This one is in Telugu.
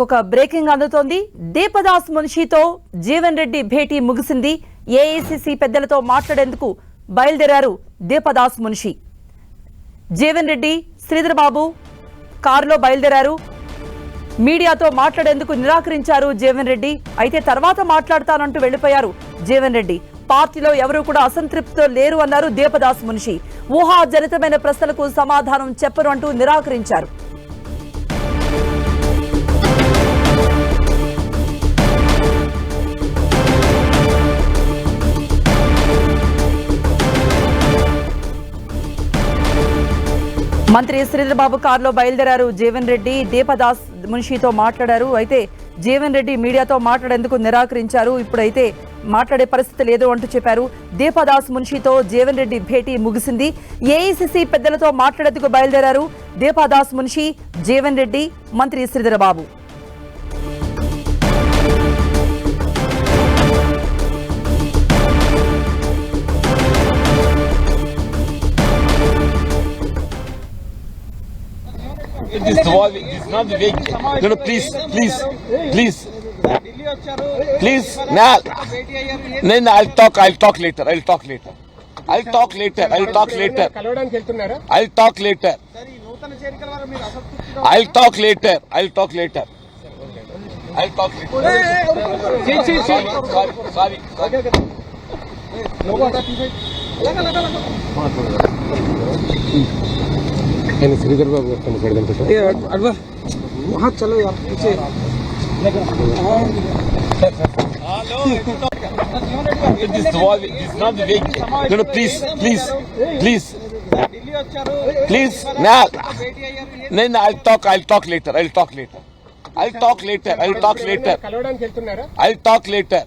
ఒక బ్రేకింగ్ అందుతోంది. దీపదాస్ మున్షితో జీవన్ రెడ్డి భేటీ ముగిసింది. ఏఐసిసి పెద్దలతో మాట్లాడేందుకు బయలుదేరారు దీపదాస్ మున్షి. జీవన్ రెడ్డి, శ్రీధర్ బాబు కారులో బయలుదేరారు. మీడియాతో మాట్లాడేందుకు నిరాకరించారు జీవన్ రెడ్డి. అయితే తర్వాత మాట్లాడతానంటూ వెళ్లిపోయారు జీవన్ రెడ్డి. పార్టీలో ఎవరూ కూడా అసంతృప్తితో లేరు అన్నారు దీపదాస్ మున్షి. ఊహాజనితమైన ప్రశ్నలకు సమాధానం చెప్పరు అంటూ నిరాకరించారు. మంత్రి శ్రీధర్ బాబు కారులో బయలుదేరారు జీవన్ రెడ్డి. దీపదాస్ మున్షితో మాట్లాడారు. అయితే జీవన్ రెడ్డి మీడియాతో మాట్లాడేందుకు నిరాకరించారు. ఇప్పుడైతే మాట్లాడే పరిస్థితి లేదు అంటూ చెప్పారు. దీపదాస్ మున్షితో జీవన్ రెడ్డి భేటీ ముగిసింది. ఏఐసిసి పెద్దలతో మాట్లాడేందుకు బయలుదేరారు దీపదాస్ మున్షి, జీవన్ రెడ్డి, మంత్రి Sridhar Babu. This is not the way. No, please. Nah, I'll talk later. Shridhar बाबू वहाँ चलो यार पीछे। This is not the way. No, please. Nah, I'll talk later. I'll talk later.